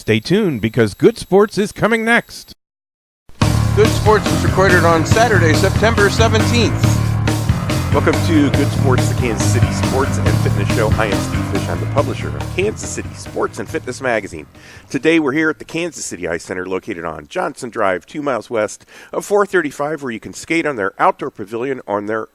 Stay tuned because Good Sports is coming next. Good Sports is recorded on Saturday, September 17th. Welcome to Good Sports, the Kansas City Sports and Fitness Show. I am Steve Fish. I'm the publisher of Kansas City Sports and Fitness Magazine. Today we're here at the Kansas City Ice Center located on Johnson Drive, 2 miles west of 435, where you can skate on their outdoor pavilion on their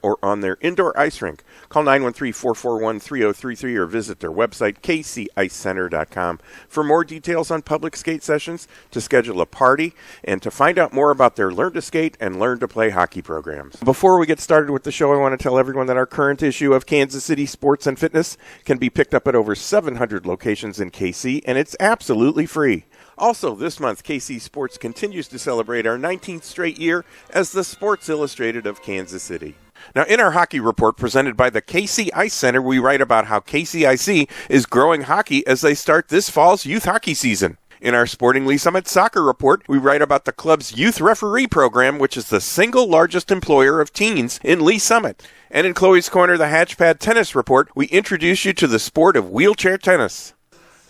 indoor ice rink. Call 913-441-3033 or visit their website, kcicecenter.com, for more details on public skate sessions, to schedule a party, and to find out more about their Learn to Skate and Learn to Play hockey programs. Before we get started with the show, I want to tell everyone that our current issue of Kansas City Sports and Fitness can be picked up at over 700 locations in KC, and it's absolutely free. Also, this month, KC Sports continues to celebrate our 19th straight year as the Sports Illustrated of Kansas City. Now, in our hockey report presented by the KC Ice Center, we write about how KCIC is growing hockey as they start this fall's youth hockey season. In our Sporting Lee Summit Soccer Report, we write about the club's youth referee program, which is the single largest employer of teens in Lee Summit. And in Chloe's Corner, the Hatchpad Tennis Report, we introduce you to the sport of wheelchair tennis.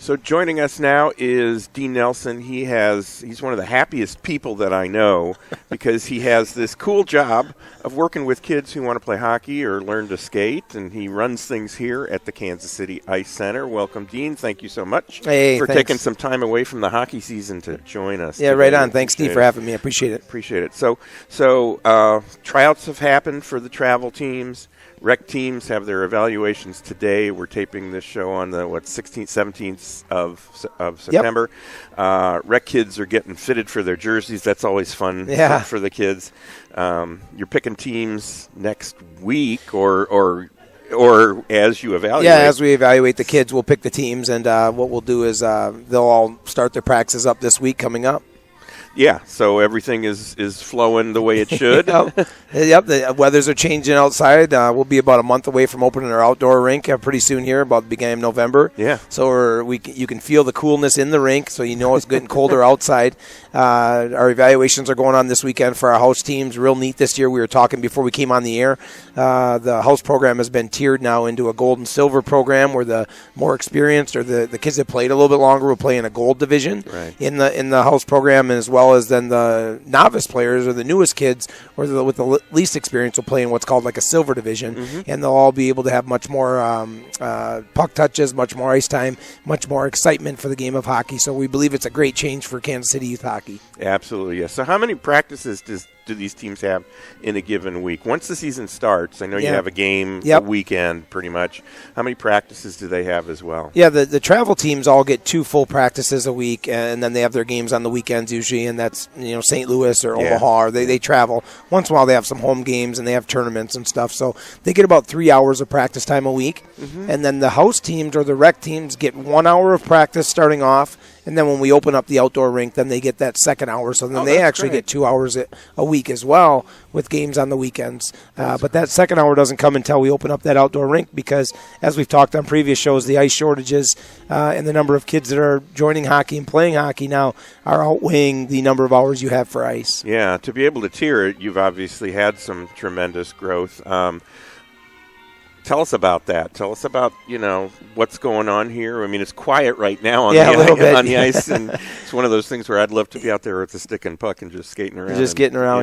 So joining us now is Dean Nelson. He's one of the happiest people that I know because he has this cool job of working with kids who want to play hockey or learn to skate, and he runs things here at the Kansas City Ice Center. Welcome, Dean. Thank you so much for taking some time away from the hockey season to join us. Yeah, right on. Thanks, Steve, for having me. I appreciate it. Appreciate it. So tryouts have happened for the travel teams. Rec teams have their evaluations today. We're taping this show on the 16th, 17th of September. Yep. Rec kids are getting fitted for their jerseys. That's always fun for the kids. You're picking teams next week or as you evaluate. Yeah, as we evaluate the kids, we'll pick the teams, and what we'll do is they'll all start their practices up this week coming up. Yeah, so everything is flowing the way it should. Yep, the weathers are changing outside. We'll be about a month away from opening our outdoor rink pretty soon here, about the beginning of November. Yeah. So you can feel the coolness in the rink, so you know it's getting colder outside. Our evaluations are going on this weekend for our house teams. Real neat this year. We were talking before we came on the air. The house program has been tiered now into a gold and silver program, where the more experienced or the kids that played a little bit longer will play in a gold division in the house program, and as well as then the novice players or the newest kids or with the least experience will play in what's called like a silver division, and they'll all be able to have much more puck touches, much more ice time, much more excitement for the game of hockey. So we believe it's a great change for Kansas City youth hockey. Absolutely, yes. So how many practices do these teams have in a given week? Once the season starts, I know you have a game a weekend pretty much. How many practices do they have as well? Yeah, the travel teams all get 2 full practices a week, and then they have their games on the weekends usually, and that's St. Louis or Omaha. Or they travel. Once in a while they have some home games and they have tournaments and stuff, so they get about 3 hours of practice time a week. And then the house teams or the rec teams get 1 hour of practice starting off, and then when we open up the outdoor rink, then they get that second hour. So then they actually get 2 hours a week as well, with games on the weekends. But that second hour doesn't come until we open up that outdoor rink, because as we've talked on previous shows, the ice shortages and the number of kids that are joining hockey and playing hockey now are outweighing the number of hours you have for ice. Yeah, to be able to tier it, you've obviously had some tremendous growth. Tell us about that. Tell us about, what's going on here. I mean, it's quiet right now on the ice, and it's one of those things where I'd love to be out there with a stick and puck and just skating around.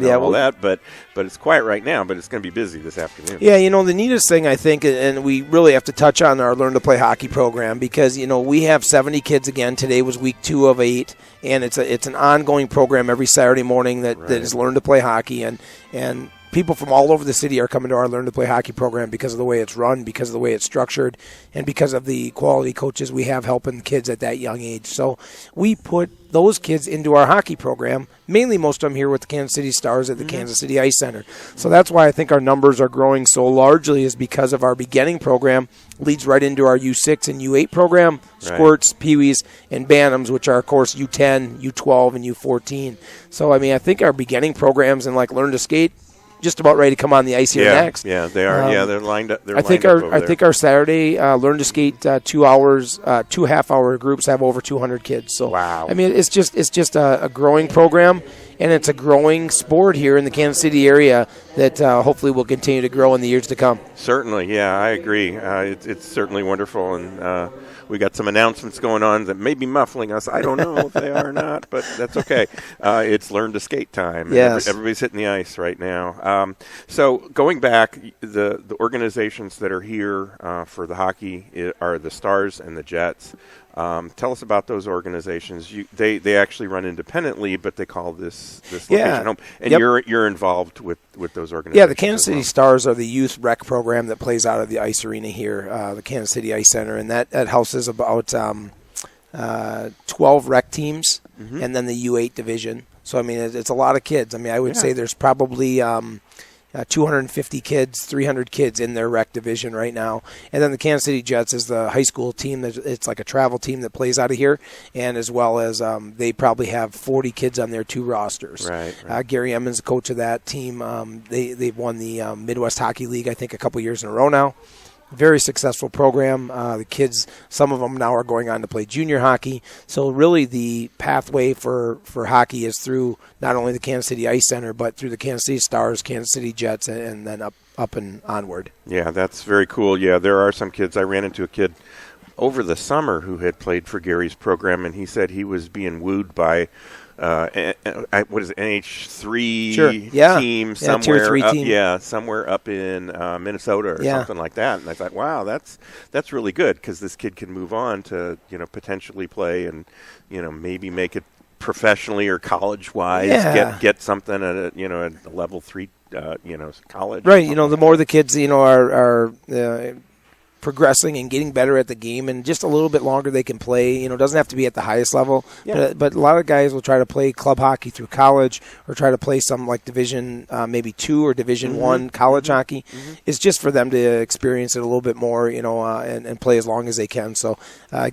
All that. But it's quiet right now, but it's going to be busy this afternoon. Yeah, the neatest thing, I think, and we really have to touch on our Learn to Play hockey program, because, we have 70 kids again. Today was week 2 of 8, and it's an ongoing program every Saturday morning that is Learn to Play hockey, and people from all over the city are coming to our Learn to Play hockey program because of the way it's run, because of the way it's structured, and because of the quality coaches we have helping kids at that young age. So we put those kids into our hockey program, mainly most of them here with the Kansas City Stars at the Kansas City Ice Center. So that's why I think our numbers are growing so largely, is because of our beginning program leads right into our U6 and U8 program, Squirts, Peewees, and Bantams, which are, of course, U10, U12, and U14. So, I think our beginning programs and Learn to Skate just about ready to come on the ice here next. Yeah, they are. They're lined up. I think our Saturday Learn to Skate 2 hours, 2 half-hour groups have over 200 kids. So wow. It's just a growing program, and it's a growing sport here in the Kansas City area that hopefully will continue to grow in the years to come. Certainly, yeah, I agree. It's certainly wonderful, and we got some announcements going on that may be muffling us. I don't know if they are or not, but that's okay. It's learn to skate time. Yes. Everybody's hitting the ice right now. So going back, the organizations that are here for the hockey are the Stars and the Jets. Tell us about those organizations. They actually run independently, but they call this location home. And you're involved with those organizations. Yeah, the Kansas City Stars are the youth rec program that plays out of the ice arena here, the Kansas City Ice Center, and that houses about 12 rec teams, and then the U8 division. So I mean, it's a lot of kids. I mean, I would say there's probably 250 kids, 300 kids in their rec division right now. And then the Kansas City Jets is the high school team. It's like a travel team that plays out of here, and as well as they probably have 40 kids on their 2 rosters. Right. Gary Emmons, the coach of that team, they've won the Midwest Hockey League, I think, a couple years in a row now. Very successful program. The kids, some of them now are going on to play junior hockey. So really the pathway for hockey is through not only the Kansas City Ice Center, but through the Kansas City Stars, Kansas City Jets, and then up and onward. Yeah, that's very cool. Yeah, there are some kids. I ran into a kid over the summer who had played for Gary's program, and he said he was being wooed by what is it, NH3 team somewhere, Tier 3 team. somewhere up in Minnesota or something like that. And I thought, wow, that's really good because this kid can move on to potentially play and maybe make it professionally or college wise. Get something at a level 3 college. Right. The more the kids are progressing and getting better at the game, and just a little bit longer they can play. It doesn't have to be at the highest level, but a lot of guys will try to play club hockey through college or try to play some like Division maybe 2 or Division 1 college hockey. It's just for them to experience it a little bit more, and play as long as they can. So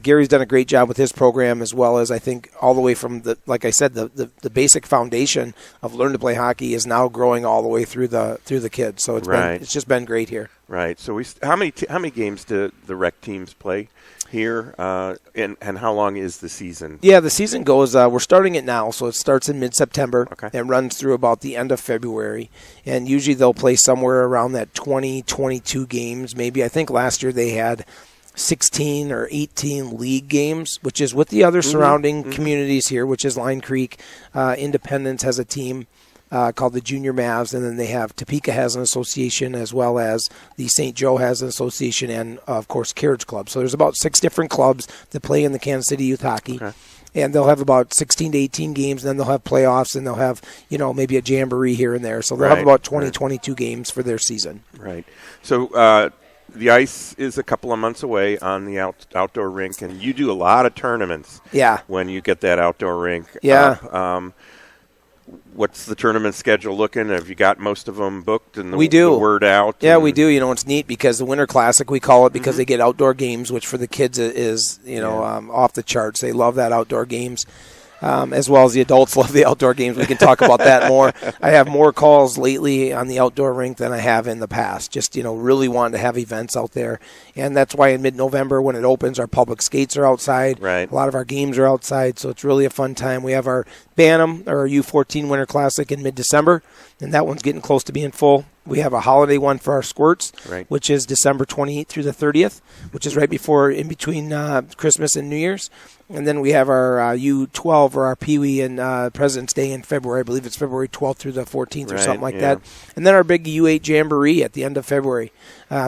Gary's done a great job with his program, as well as I think all the way from like I said, the basic foundation of learn to play hockey is now growing all the way through the kids. So it's just been great here. Right. So how many games do the rec teams play here, and how long is the season? Yeah, the season goes. We're starting it now, so it starts in mid-September and runs through about the end of February. And usually they'll play somewhere around that 20, 22 games. Maybe I think last year they had 16 or 18 league games, which is with the other surrounding communities here, which is Line Creek. Independence has a team called the Junior Mavs, and then they have Topeka has an association, as well as the St. Joe has an association, and of course Carriage Club. So there's about 6 different clubs that play in the Kansas City Youth Hockey. And they'll have about 16 to 18 games, and then they'll have playoffs, and they'll have, maybe a jamboree here and there. So they'll have about 20, 22 games for their season. Right. So the ice is a couple of months away on the outdoor rink, and you do a lot of tournaments when you get that outdoor rink up. What's the tournament schedule looking? Have you got most of them booked and the word out? Yeah, we do. It's neat because the Winter Classic, we call it, because they get outdoor games, which for the kids is off the charts. They love that outdoor games. As well as the adults love the outdoor games. We can talk about that more. I have more calls lately on the outdoor rink than I have in the past. Just, really wanting to have events out there. And that's why in mid-November when it opens, our public skates are outside. Right. A lot of our games are outside, so it's really a fun time. We have our Bantam, or our U14 Winter Classic in mid-December, and that one's getting close to being full. We have a holiday one for our squirts, which is December 28th through the 30th, which is right in between Christmas and New Year's. And then we have our U12 or our Pee Wee and President's Day in February. I believe it's February 12th through the 14th or something like that. And then our big U8 Jamboree at the end of February.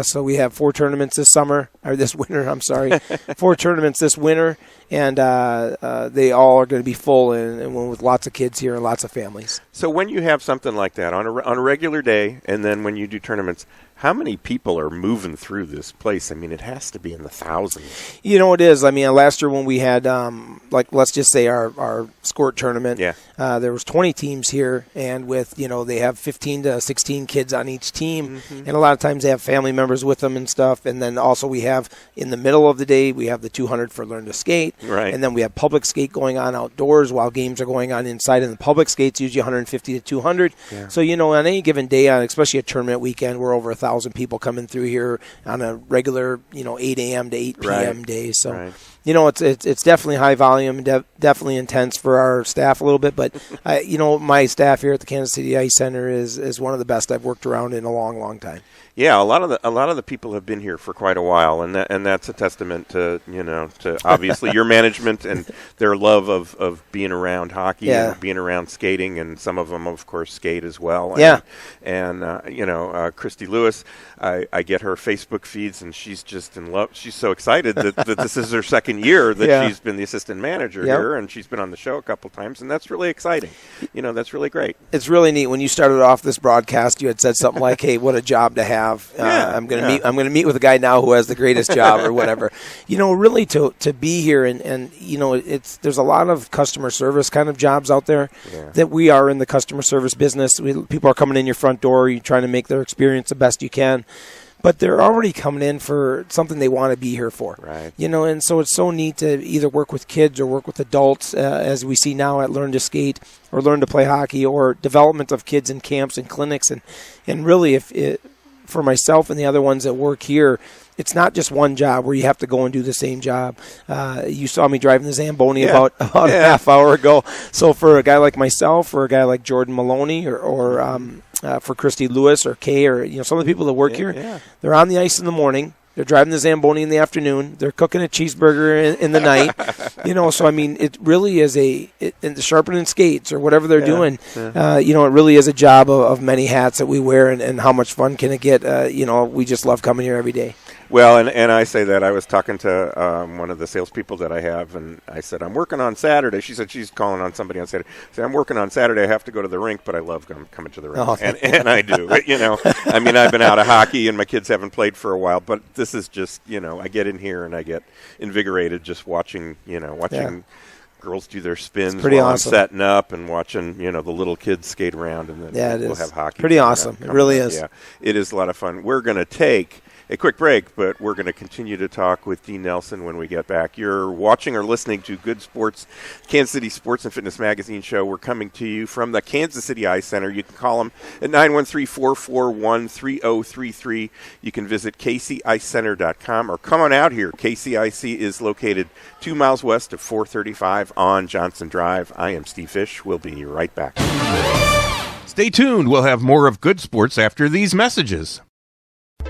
So we have 4 tournaments this winter. 4 tournaments this winter, and they all are going to be full and with lots of kids here and lots of families. So when you have something like that on a regular day, and then when you do tournaments, how many people are moving through this place? I mean, it has to be in the thousands. It is. I mean, last year when we had, let's just say our squirt tournament, there was 20 teams here, and with, they have 15 to 16 kids on each team, and a lot of times they have family members with them and stuff. And then also we have, in the middle of the day, we have the 200 for Learn to Skate, and then we have public skate going on outdoors while games are going on inside. And the public skate's usually 150 to 200. So, on any given day, especially a tournament weekend, we're over 1,000 people coming through here on a regular, 8 a.m. to 8 p.m. day. So, it's definitely high volume, definitely intense for our staff a little bit. But, my staff here at the Kansas City Ice Center is one of the best I've worked around in a long, long time. Yeah, a lot of the people have been here for quite a while, and that's a testament to to obviously your management and their love of being around hockey and being around skating, and some of them, of course, skate as well. And Christy Lewis, I get her Facebook feeds, and she's just in love. She's so excited that this is her second year that she's been the assistant manager here, and she's been on the show a couple times, and that's really exciting. That's really great. It's really neat. When you started off this broadcast, you had said something like, "Hey, what a job to have." I'm going to meet with a guy now who has the greatest job or whatever. Really to be here and there's a lot of customer service kind of jobs out there that we are in the customer service business. People are coming in your front door. You're trying to make their experience the best you can. But they're already coming in for something they want to be here for. Right. And so it's so neat to either work with kids or work with adults, as we see now at Learn to Skate or Learn to Play Hockey, or development of kids in camps and clinics. And really, for myself and the other ones that work here, it's not just one job where you have to go and do the same job. You saw me driving the Zamboni about a half hour ago. So for a guy like myself, or a guy like Jordan Maloney, or for Christy Lewis or Kay, or some of the people that work here, they're on the ice in the morning. They're driving the Zamboni in the afternoon. They're cooking a cheeseburger in the night. So I mean, it really is in the sharpening skates or whatever they're doing. It really is a job of many hats that we wear, and how much fun can it get? We just love coming here every day. Well, and I say that. I was talking to one of the salespeople that I have, and I said, I'm working on Saturday. She said she's calling on somebody on Saturday. I said, I'm working on Saturday. I have to go to the rink, but I love coming to the rink. Oh, and I do. I mean, I've been out of hockey, and my kids haven't played for a while, but this is just, I get in here, and I get invigorated just watching girls do their spins while I'm setting up, and watching, the little kids skate around, and then we'll have hockey. Pretty awesome. It really is. Yeah, it is a lot of fun. We're going to take a quick break, but we're going to continue to talk with Dean Nelson when we get back. You're watching or listening to Good Sports, Kansas City Sports and Fitness Magazine show. We're coming to you from the Kansas City Eye Center. You can call them at 913-441-3033. You can visit kceyecenter.com or come on out here. KCIC is located 2 miles west of 435 on Johnson Drive. I am Steve Fish. We'll be right back. Stay tuned. We'll have more of Good Sports after these messages.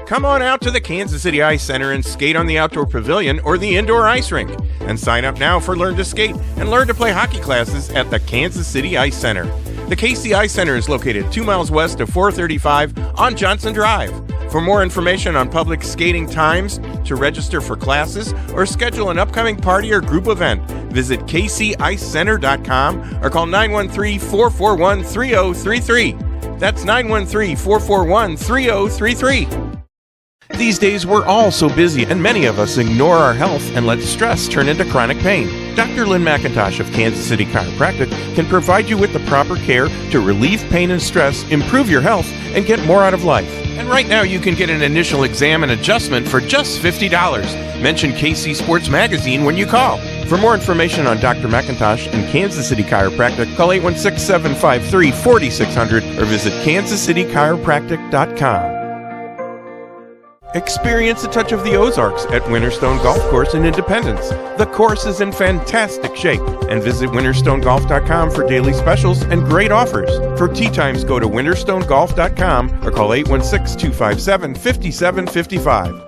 Come on out to the Kansas City Ice Center and skate on the outdoor pavilion or the indoor ice rink. And sign up now for Learn to Skate and Learn to Play hockey classes at the Kansas City Ice Center. The KC Ice Center is located 2 miles west of 435 on Johnson Drive. For more information on public skating times, to register for classes, or schedule an upcoming party or group event, visit kcicecenter.com or call 913-441-3033. That's 913-441-3033. These days, we're all so busy, and many of us ignore our health and let stress turn into chronic pain. Dr. Lynn McIntosh of Kansas City Chiropractic can provide you with the proper care to relieve pain and stress, improve your health, and get more out of life. And right now, you can get an initial exam and adjustment for just $50. Mention KC Sports Magazine when you call. For more information on Dr. McIntosh and Kansas City Chiropractic, call 816-753-4600 or visit kansascitychiropractic.com. Experience a touch of the Ozarks at Winterstone Golf Course in Independence. The course is in fantastic shape, and visit winterstonegolf.com for daily specials and great offers. For tee times, go to winterstonegolf.com or call 816-257-5755.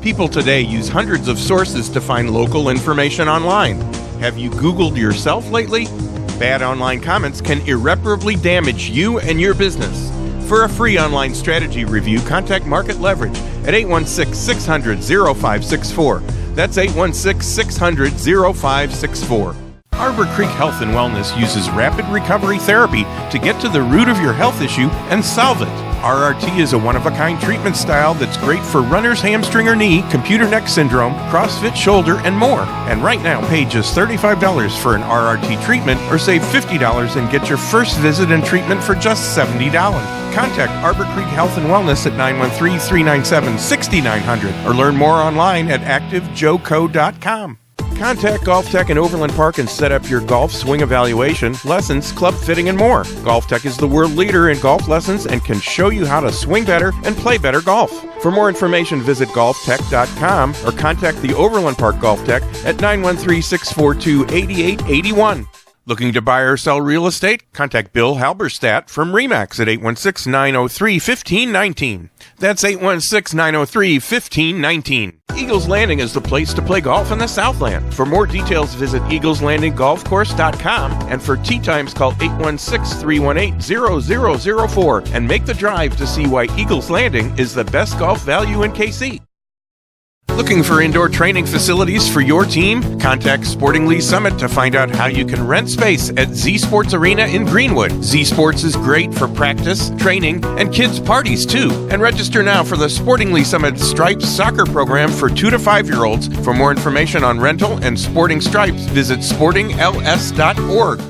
People today use hundreds of sources to find local information online. Have you Googled yourself lately? Bad online comments can irreparably damage you and your business. For a free online strategy review, contact Market Leverage at 816-600-0564. That's 816-600-0564. Arbor Creek Health and Wellness uses rapid recovery therapy to get to the root of your health issue and solve it. RRT is a one-of-a-kind treatment style that's great for runner's hamstring or knee, computer neck syndrome, CrossFit shoulder, and more. And right now, pay just $35 for an RRT treatment or save $50 and get your first visit and treatment for just $70. Contact Arbor Creek Health and Wellness at 913-397-6900 or learn more online at activejoeco.com. Contact Golf Tech in Overland Park and set up your golf swing evaluation, lessons, club fitting, and more. Golf Tech is the world leader in golf lessons and can show you how to swing better and play better golf. For more information, visit golftech.com or contact the Overland Park Golf Tech at 913-642-8881. Looking to buy or sell real estate? Contact Bill Halberstadt from RE/MAX at 816-903-1519. That's 816-903-1519. Eagles Landing is the place to play golf in the Southland. For more details, visit eagleslandinggolfcourse.com, and for tee times, call 816-318-0004 and make the drive to see why Eagles Landing is the best golf value in KC. Looking for indoor training facilities for your team? Contact Sporting Lease Summit to find out how you can rent space at Z Sports Arena in Greenwood. Z Sports is great for practice, training, and kids' parties too. And register now for the Sporting Lease Summit Stripes soccer program for 2 to 5-year-olds. For more information on rental and sporting stripes, visit sportingls.org.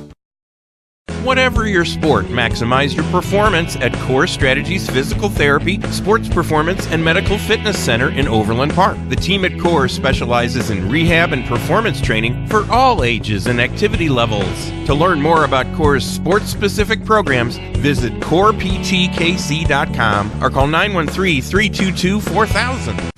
Whatever your sport, maximize your performance at Core Strategies Physical Therapy, Sports Performance, and Medical Fitness Center in Overland Park. The team at Core specializes in rehab and performance training for all ages and activity levels. To learn more about Core's sports-specific programs, visit coreptkc.com or call 913-322-4000.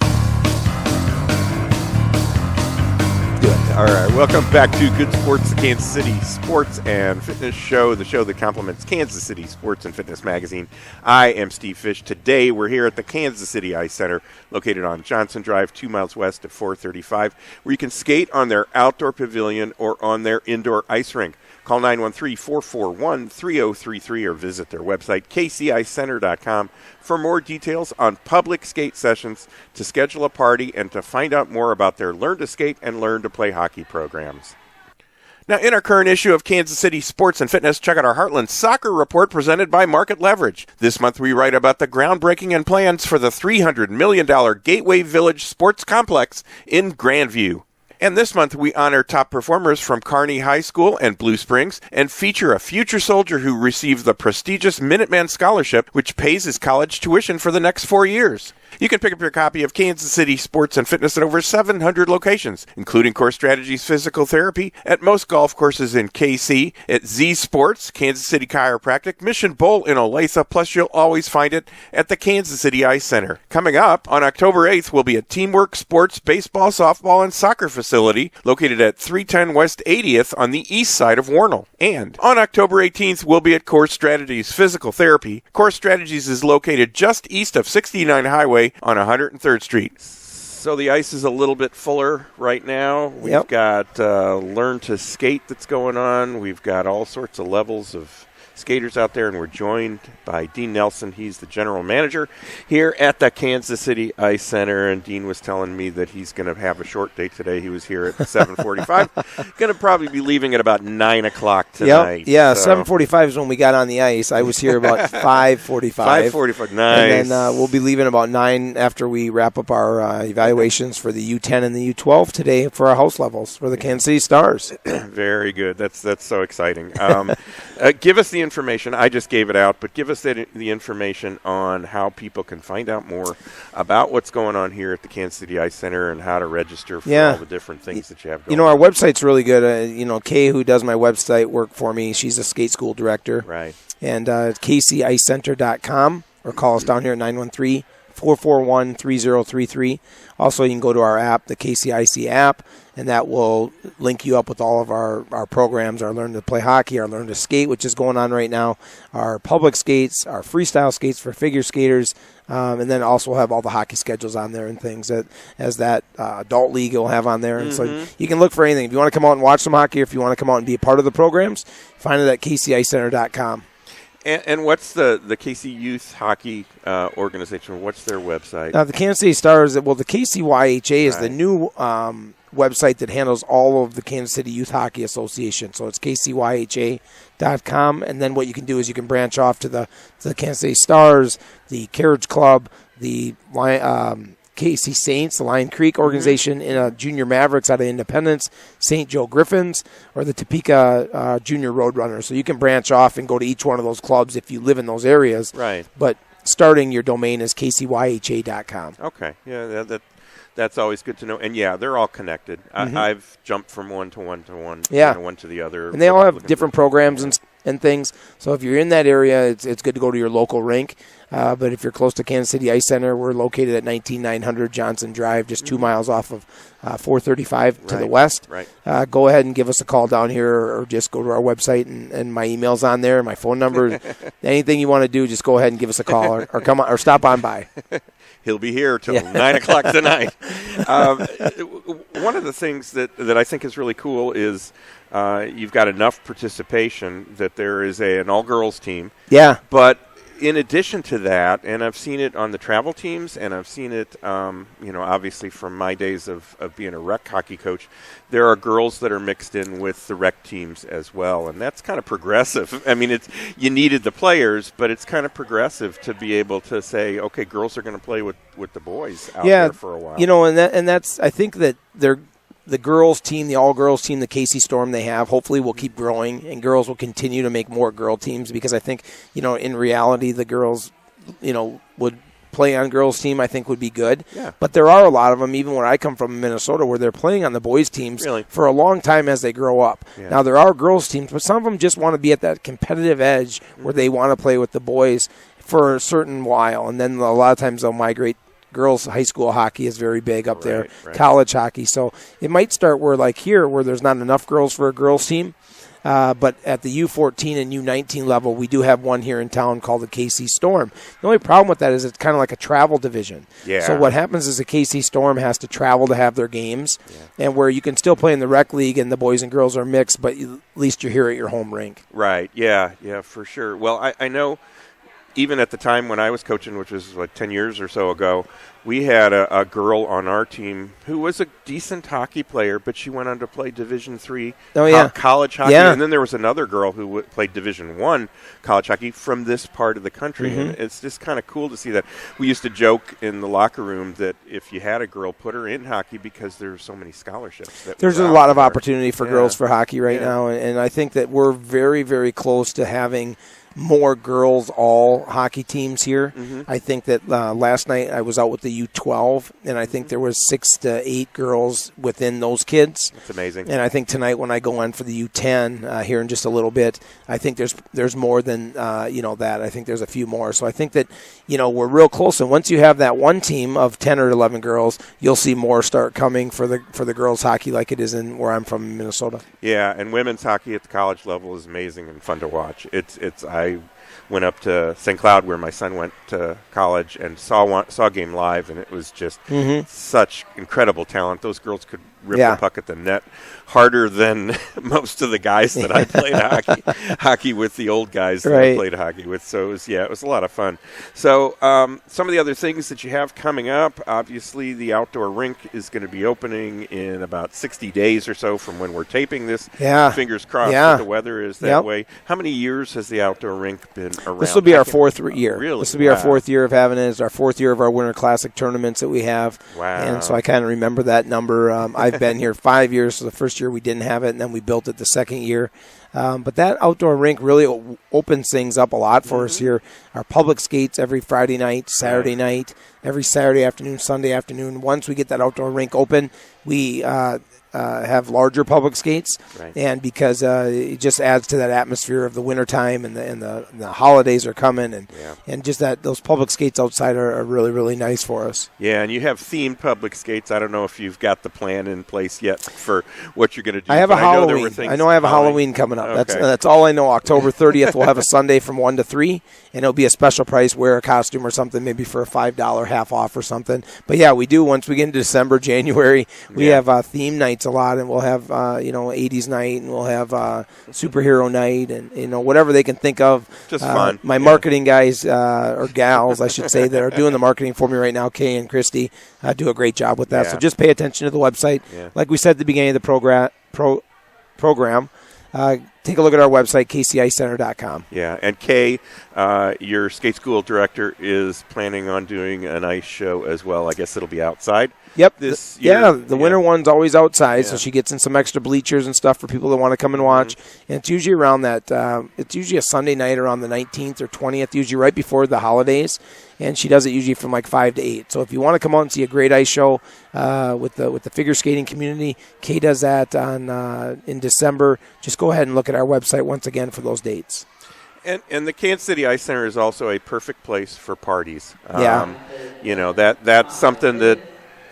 All right, welcome back to Good Sports, the Kansas City Sports and Fitness Show, the show that complements Kansas City Sports and Fitness Magazine. I am Steve Fish. Today we're here at the Kansas City Ice Center, located on Johnson Drive, 2 miles west of 435, where you can skate on their outdoor pavilion or on their indoor ice rink. Call 913-441-3033 or visit their website, kcicecenter.com, for more details on public skate sessions, to schedule a party, and to find out more about their Learn to Skate and Learn to Play hockey programs. Now, in our current issue of Kansas City Sports and Fitness, check out our Heartland Soccer Report presented by Market Leverage. This month, we write about the groundbreaking and plans for the $300 million Gateway Village Sports Complex in Grandview. And this month, we honor top performers from Kearney High School and Blue Springs and feature a future soldier who received the prestigious Minuteman Scholarship, which pays his college tuition for the next 4 years. You can pick up your copy of Kansas City Sports and Fitness at over 700 locations, including Core Strategies Physical Therapy at most golf courses in KC, at Z Sports, Kansas City Chiropractic, Mission Bowl in Olathe, plus you'll always find it at the Kansas City Ice Center. Coming up on October 8th will be a Teamwork Sports baseball, softball, and soccer facility located at 310 West 80th on the east side of Warnell. And on October 18th, we'll be at Core Strategies Physical Therapy. Core Strategies is located just east of 69 Highway on 103rd Street. So the ice is a little bit fuller right now. We've got Learn to Skate that's going on. We've got all sorts of levels of skaters out there, and we're joined by Dean Nelson. He's the general manager here at the Kansas City Ice Center, and Dean was telling me that he's going to have a short day today. He was here at 7:45. Going to probably be leaving at about 9 o'clock tonight. Yep. Yeah, so 7:45 is when we got on the ice. I was here about 5:45. 5:45, nice. And then we'll be leaving about 9 after we wrap up our evaluations for the U10 and the U12 today for our house levels for the Kansas City Stars. Very good. That's so exciting. Give us the information. I just gave it out, but give us the information on how people can find out more about what's going on here at the Kansas City Ice Center and how to register for all the different things that you have going on. Our website's really good. Kay, who does my website work for me, she's a skate school director. Right. And kcicecenter.com, or call us down here at 913-441-3033. Also, you can go to our app, the KCIC app, and that will link you up with all of our programs, our Learn to Play Hockey, our Learn to Skate, which is going on right now, our public skates, our freestyle skates for figure skaters, and then also have all the hockey schedules on there and things that adult league will have on there. And so you can look for anything. If you want to come out and watch some hockey, or if you want to come out and be a part of the programs, find it at kcicecenter.com. And what's the KC Youth Hockey organization? What's their website? The Kansas City Stars, the KCYHA is the new website that handles all of the Kansas City Youth Hockey Association. So it's kcyha.com. And then what you can do is you can branch off to the Kansas City Stars, the Carriage Club, the KC Saints, the Lion Creek organization, in Junior Mavericks out of Independence, St. Joe Griffins, or the Topeka Junior Roadrunners. So you can branch off and go to each one of those clubs if you live in those areas. Right. But starting your domain is kcyha.com. Okay. Yeah, that's always good to know. And, they're all connected. I've jumped from one to one to one, one to the other. And they all have different programs and things. So if you're in that area, it's good to go to your local rink. But if you're close to Kansas City Ice Center, we're located at 19900 Johnson Drive, just 2 miles off of 435 to the west. Right. Go ahead and give us a call down here, or just go to our website, and my email's on there, my phone number. Anything you want to do, just go ahead and give us a call, or come on, or stop on by. He'll be here till 9 o'clock tonight. One of the things that I think is really cool is you've got enough participation that there is an all-girls team. Yeah. But in addition to that, and I've seen it on the travel teams, and I've seen it, obviously from my days of being a rec hockey coach, there are girls that are mixed in with the rec teams as well, and that's kind of progressive. I mean, you needed the players, but it's kind of progressive to be able to say, okay, girls are going to play with the boys out there for a while. And that's, I think that the girls team, the all-girls team, the KC Storm they have, hopefully will keep growing, and girls will continue to make more girl teams, because I think, in reality, the girls, would play on girls team, I think would be good. Yeah. But there are a lot of them, even where I come from in Minnesota, where they're playing on the boys teams for a long time as they grow up. Yeah. Now, there are girls teams, but some of them just want to be at that competitive edge where they want to play with the boys for a certain while, and then a lot of times they'll migrate. Girls high school hockey is very big up there, college hockey. So it might start where, like here, where there's not enough girls for a girls team. But at the U14 and U19 level, we do have one here in town called the KC Storm. The only problem with that is it's kind of like a travel division. Yeah. So what happens is the KC Storm has to travel to have their games, and where you can still play in the rec league and the boys and girls are mixed, but at least you're here at your home rink. Right, yeah, for sure. Well, I know even at the time when I was coaching, which was like 10 years or so ago, we had a girl on our team who was a decent hockey player, but she went on to play Division III college hockey. Yeah. And then there was another girl who played Division I college hockey from this part of the country. Mm-hmm. And it's just kind of cool to see that. We used to joke in the locker room that if you had a girl, put her in hockey, because there are so many scholarships. There's a lot of opportunity for girls for hockey right now, and I think that we're very, very close to having more girls all hockey teams here. Mm-hmm. I think that last night I was out with the U12, and I think there was 6 to 8 girls within those kids. That's amazing. And I think tonight when I go on for the U10 here in just a little bit, I think there's more than that. I think there's a few more. So I think that we're real close. And once you have that one team of 10 or 11 girls, you'll see more start coming for the girls hockey, like it is in where I'm from in Minnesota. Yeah, and women's hockey at the college level is amazing and fun to watch. I went up to St. Cloud, where my son went to college, and saw a game live, and it was just such incredible talent. Those girls could rip the puck at the net harder than most of the guys that I played hockey with, the old guys that I played hockey with. So it was a lot of fun. So some of the other things that you have coming up, obviously the outdoor rink is going to be opening in about 60 days or so from when we're taping this. Yeah. Fingers crossed that the weather is that way. How many years has the outdoor rink been around? This will be our fourth year. Really? This will be our fourth year of having it. It's our fourth year of our Winter Classic tournaments that we have. Wow. And so I kind of remember that number. I've been here 5 years, so the first year we didn't have it, and then we built it the second year. But that outdoor rink really opens things up a lot for us here. Our public skates every Friday night, Saturday night, every Saturday afternoon, Sunday afternoon. Once we get that outdoor rink open, we have larger public skates, and because it just adds to that atmosphere of the wintertime, and the holidays are coming, and just that those public skates outside are really, really nice for us. Yeah, and you have themed public skates. I don't know if you've got the plan in place yet for what you're going to do. I have a Halloween. I know I have a Halloween coming up. Okay. That's all I know. October 30th, we'll have a Sunday from 1 to 3, and it'll be a special price, wear a costume or something, maybe for a $5 half off or something. But yeah, we do. Once we get into December, January, we have theme nights a lot, and we'll have 80s night, and we'll have superhero night, and whatever they can think of. Just fun. My marketing guys or gals, I should say, that are doing the marketing for me right now, Kay and Christy, do a great job with that. Yeah. So just pay attention to the website. Yeah. Like we said at the beginning of the program. Take a look at our website, kcicecenter.com. Yeah, and Kay, your skate school director, is planning on doing an ice show as well. I guess it'll be outside. Yep. this year. The winter one's always outside, so she gets in some extra bleachers and stuff for people that want to come and watch. And it's usually around that. It's usually a Sunday night around the 19th or 20th, usually right before the holidays. And she does it usually from like 5 to 8. So if you want to come out and see a great ice show with the figure skating community, Kay does that in December. Just go ahead and look at our website once again for those dates. And the Kansas City Ice Center is also a perfect place for parties. Yeah. That's something that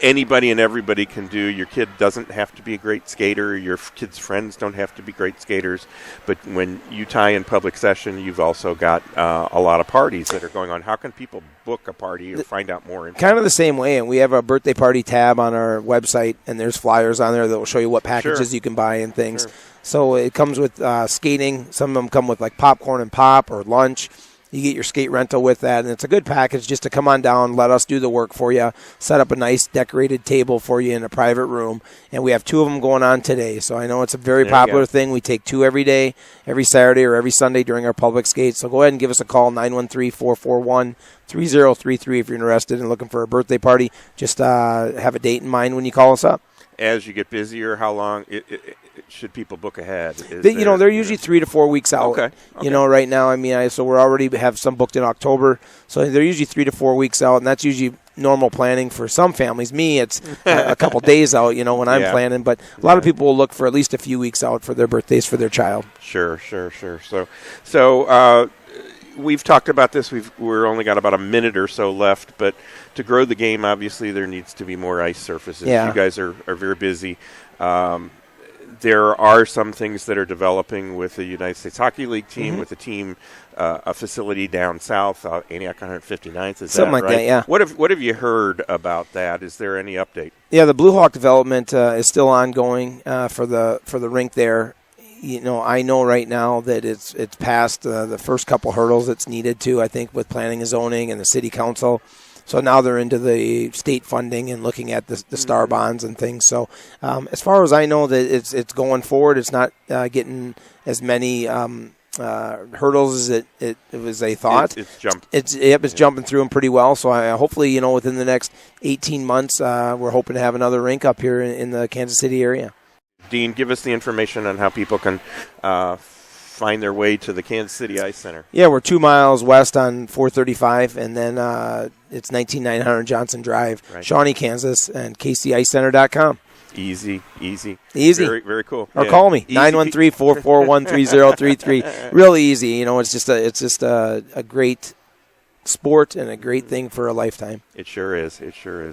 anybody and everybody can do. Your kid doesn't have to be a great skater. Your kid's friends don't have to be great skaters. But when you tie in public session, you've also got a lot of parties that are going on. How can people book a party or find out more? Kind of the same way. And we have a birthday party tab on our website, and there's flyers on there that will show you what packages you can buy and things. Sure. So it comes with skating. Some of them come with like popcorn and pop or lunch. You get your skate rental with that, and it's a good package just to come on down, let us do the work for you, set up a nice decorated table for you in a private room, and we have 2 of them going on today. So I know it's a very popular thing. We take 2 every day, every Saturday or every Sunday during our public skates. So go ahead and give us a call, 913-441-3033 if you're interested in looking for a birthday party. Just have a date in mind when you call us up. As you get busier, how long should people book ahead? They're usually 3 to 4 weeks out. Okay. Right now, so we're already have some booked in October. So they're usually 3 to 4 weeks out, and that's usually normal planning for some families. Me, it's a couple days out, when I'm planning. But a lot of people will look for at least a few weeks out for their birthdays for their child. Sure. So we've talked about this. We're only got about a minute or so left, but to grow the game, obviously there needs to be more ice surfaces. Yeah. You guys are very busy. There are some things that are developing with the United States Hockey League team, with the team, a facility down south, Antioch 159th. Is something that like right? that? Yeah. What have you heard about that? Is there any update? Yeah, the Blue Hawk development is still ongoing for the rink there. I know right now that it's past the first couple hurdles it's needed to, I think, with planning and zoning and the city council. So now they're into the state funding and looking at the star bonds and things. So as far as I know, that it's going forward. It's not getting as many hurdles as it was they thought. It's jumped. It's jumping through them pretty well. So hopefully, within the next 18 months, we're hoping to have another rink up here in the Kansas City area. Dean, give us the information on how people can find their way to the Kansas City Ice Center. Yeah, we're 2 miles west on 435, and then it's 19900 Johnson Drive, right. Shawnee, Kansas, and kcicecenter.com. Easy. Very, very cool. Or call me, 913-441-3033. Really easy. It's just a great sport and a great thing for a lifetime. It sure is.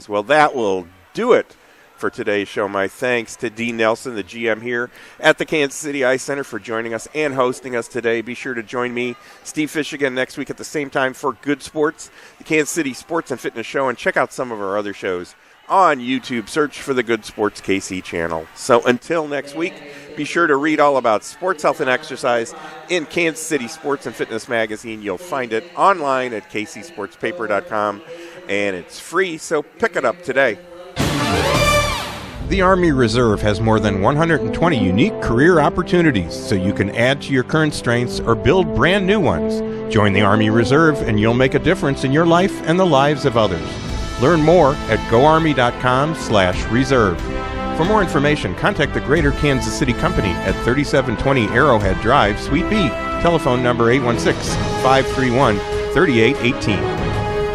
Well, that will do it for today's show. My thanks to Dean Nelson, the GM here at the Kansas City Ice Center, for joining us and hosting us today. Be sure to join me, Steve Fish, again next week at the same time for Good Sports, the Kansas City Sports and Fitness Show, and check out some of our other shows on YouTube. Search for the Good Sports KC channel. So until next week, be sure to read all about sports, health, and exercise in Kansas City Sports and Fitness Magazine. You'll find it online at kcsportspaper.com, and it's free, so pick it up today. The Army Reserve has more than 120 unique career opportunities, so you can add to your current strengths or build brand new ones. Join the Army Reserve and you'll make a difference in your life and the lives of others. Learn more at goarmy.com/reserve. For more information, contact the Greater Kansas City Company at 3720 Arrowhead Drive, Suite B. Telephone number 816-531-3818.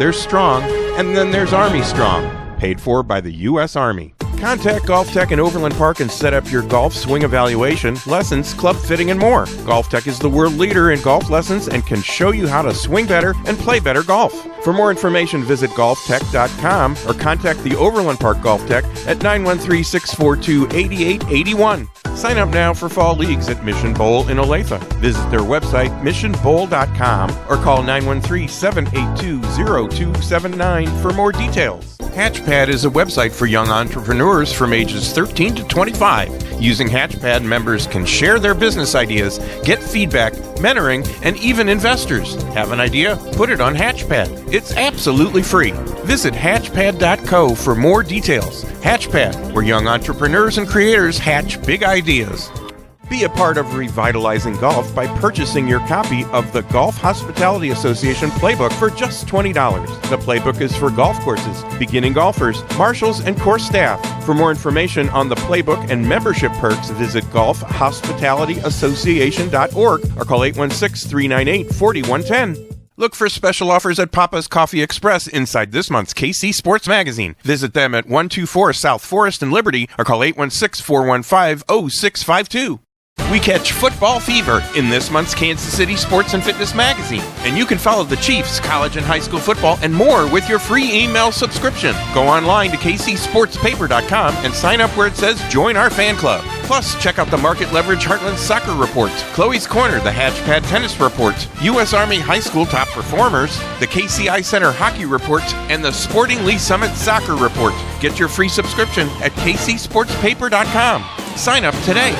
There's Strong, and then there's Army Strong, paid for by the U.S. Army. Contact Golf Tech in Overland Park and set up your golf swing evaluation, lessons, club fitting, and more. Golf Tech is the world leader in golf lessons and can show you how to swing better and play better golf. For more information, visit golftech.com or contact the Overland Park Golf Tech at 913-642-8881. Sign up now for fall leagues at Mission Bowl in Olathe. Visit their website, missionbowl.com, or call 913-782-0279 for more details. Hatchpad is a website for young entrepreneurs from ages 13 to 25. Using Hatchpad, members can share their business ideas, get feedback, mentoring, and even investors. Have an idea? Put it on Hatchpad. It's absolutely free. Visit hatchpad.co for more details. Hatchpad, where young entrepreneurs and creators hatch big ideas. Be a part of revitalizing golf by purchasing your copy of the Golf Hospitality Association Playbook for just $20. The playbook is for golf courses, beginning golfers, marshals, and course staff. For more information on the playbook and membership perks, visit golfhospitality.association.org or call 816-398-4110. Look for special offers at Papa's Coffee Express inside this month's KC Sports Magazine. Visit them at 124 South Forest and Liberty or call 816-415-0652. We catch football fever in this month's Kansas City Sports and Fitness Magazine. And you can follow the Chiefs, college and high school football, and more with your free email subscription. Go online to kcsportspaper.com and sign up where it says Join Our Fan Club. Plus, check out the Market Leverage Heartland Soccer Report, Chloe's Corner, the Hatchpad Tennis Report, U.S. Army High School Top Performers, the KCI Center Hockey Report, and the Sporting Lee Summit Soccer Report. Get your free subscription at kcsportspaper.com. Sign up today.